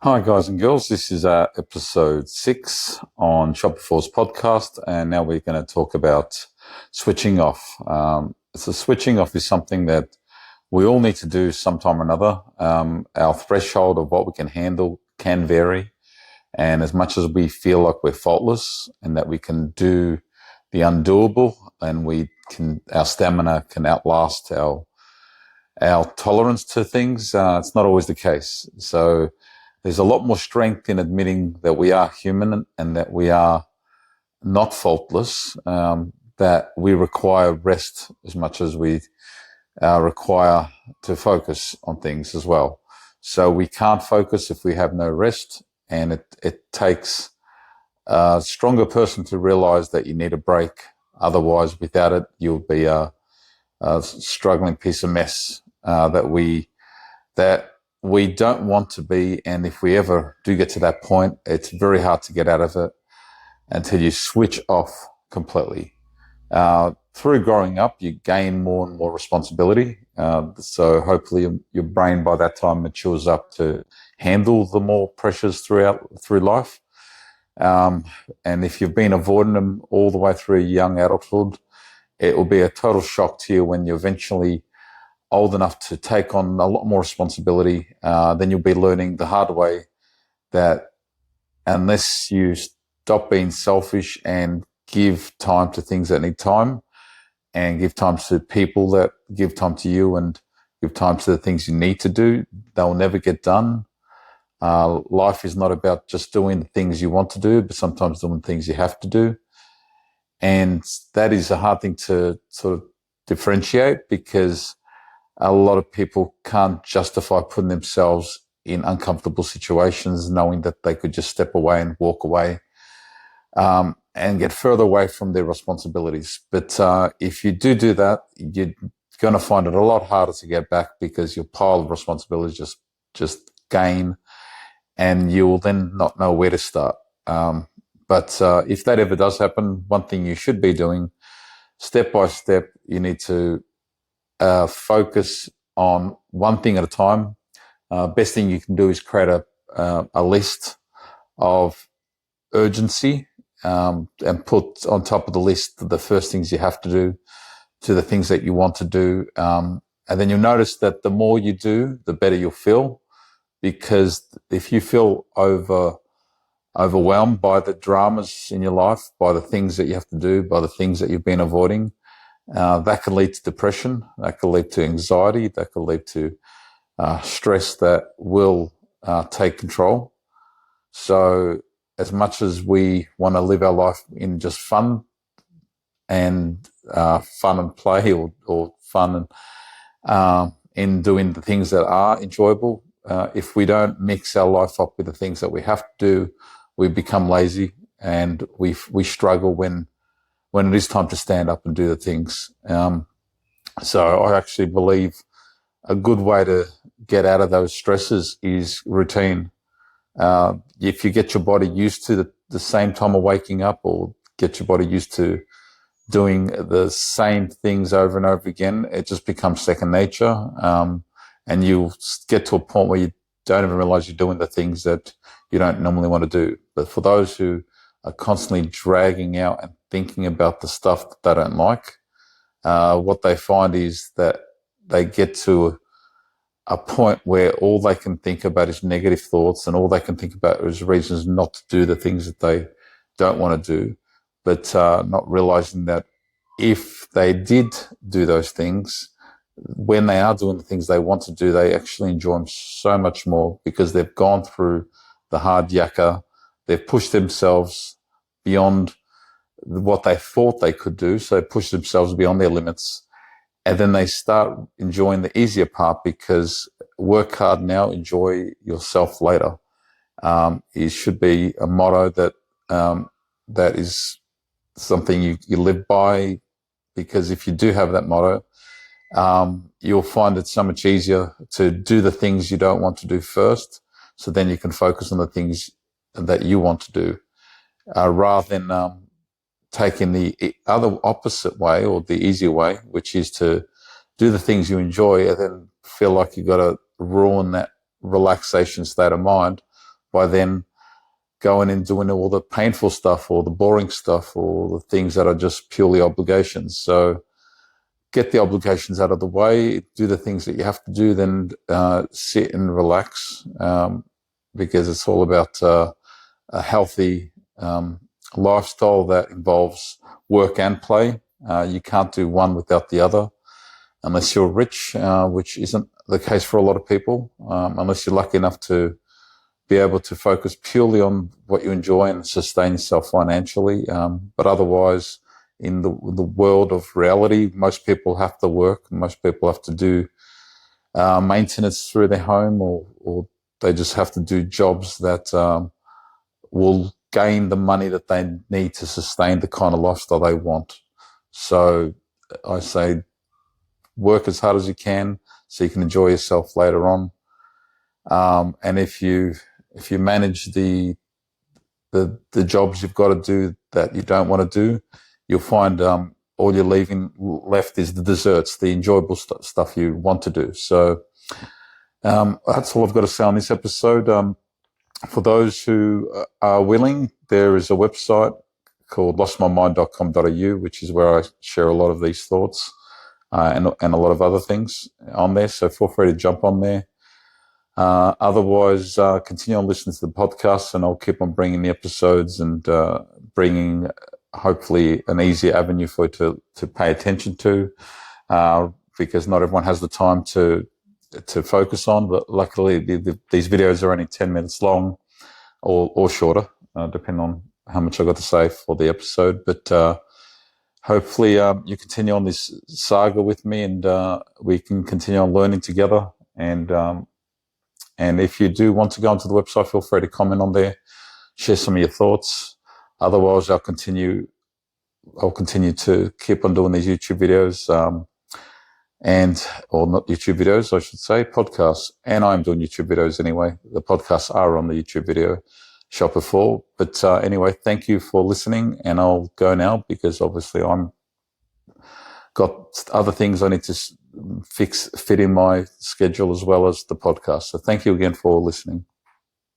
Hi, guys and girls. This is episode 6 on Shopify's podcast, and now we're going to talk about switching off. So, switching off is something that we all need to do sometime or another. Our threshold of what we can handle can vary, and as much as we feel like we're faultless and that we can do the undoable, and our stamina can outlast our tolerance to things, it's not always the case. So there's a lot more strength in admitting that we are human and that we are not faultless, that we require rest as much as we require to focus on things as well. So we can't focus if we have no rest, and it takes a stronger person to realize that you need a break. Otherwise, without it, you'll be a struggling piece of mess that we don't want to be. And if we ever do get to that point, it's very hard to get out of it until you switch off completely. Through growing up, you gain more and more responsibility. So hopefully your brain by that time matures up to handle the more pressures through life. And if you've been avoiding them all the way through young adulthood, it will be a total shock to you when you're eventually old enough to take on a lot more responsibility. Then you'll be learning the hard way that unless you stop being selfish and give time to things that need time, and give time to people that give time to you, and give time to the things you need to do, they'll never get done. Life is not about just doing the things you want to do, but sometimes doing things you have to do. And that is a hard thing to sort of differentiate, because a lot of people can't justify putting themselves in uncomfortable situations knowing that they could just step away and walk away and get further away from their responsibilities. But if you do that, you're going to find it a lot harder to get back, because your pile of responsibilities just gain, and you will then not know where to start. But if that ever does happen, one thing you should be doing, step by step, you need to focus on one thing at a time. Best thing you can do is create a list of urgency, and put on top of the list the first things you have to do to the things that you want to do. And then you'll notice that the more you do, the better you'll feel, because if you feel overwhelmed by the dramas in your life, by the things that you have to do, by the things that you've been avoiding, that can lead to depression, that could lead to anxiety, that could lead to stress that will take control. So as much as we want to live our life in just fun and play, or fun and in doing the things that are enjoyable, if we don't mix our life up with the things that we have to do, we become lazy, and we struggle when it is time to stand up and do the things. So I actually believe a good way to get out of those stresses is routine. If you get your body used to the same time of waking up, or get your body used to doing the same things over and over again, it just becomes second nature. And you'll get to a point where you don't even realize you're doing the things that you don't normally want to do. But for those who are constantly dragging out and thinking about the stuff that they don't like, what they find is that they get to a point where all they can think about is negative thoughts, and all they can think about is reasons not to do the things that they don't want to do, but not realizing that if they did do those things, when they are doing the things they want to do, they actually enjoy them so much more, because they've gone through the hard yakka, they've pushed themselves beyond what they thought they could do, so they push themselves beyond their limits. And then they start enjoying the easier part, because work hard now, enjoy yourself later. It should be a motto that is something you live by, because if you do have that motto, you'll find it so much easier to do the things you don't want to do first, so then you can focus on the things that you want to do, rather than taking the other opposite way, or the easier way, which is to do the things you enjoy and then feel like you've got to ruin that relaxation state of mind by then going and doing all the painful stuff or the boring stuff or the things that are just purely obligations. So get the obligations out of the way, do the things that you have to do, then sit and relax, because it's all about a healthy lifestyle that involves work and play. You can't do one without the other unless you're rich, which isn't the case for a lot of people, unless you're lucky enough to be able to focus purely on what you enjoy and sustain yourself financially. But otherwise, in the world of reality, most people have to work. Most people have to do maintenance through their home, or they just have to do jobs that will gain the money that they need to sustain the kind of lifestyle they want. So I say work as hard as you can so you can enjoy yourself later on. And if you manage the jobs you've got to do that you don't want to do, you'll find all you're leaving left is the desserts, the enjoyable stuff you want to do. So that's all I've got to say on this episode. For those who are willing, there is a website called lostmymind.com.au, which is where I share a lot of these thoughts and a lot of other things on there. So feel free to jump on there. Otherwise, continue on listening to the podcast, and I'll keep on bringing the episodes and bringing hopefully an easier avenue for you to pay attention to, because not everyone has the time to focus on. But luckily, these videos are only 10 minutes long or shorter, depending on how much I got to say for the episode. But hopefully, you continue on this saga with me, and we can continue on learning together. And if you do want to go onto the website, feel free to comment on there, share some of your thoughts. Otherwise, I'll continue to keep on doing these YouTube videos, or not YouTube videos, I should say, podcasts. And I'm doing YouTube videos anyway. The podcasts are on the YouTube video shop before. But anyway, thank you for listening, and I'll go now because obviously I'm got other things I need to fit in my schedule as well as the podcast. So thank you again for listening.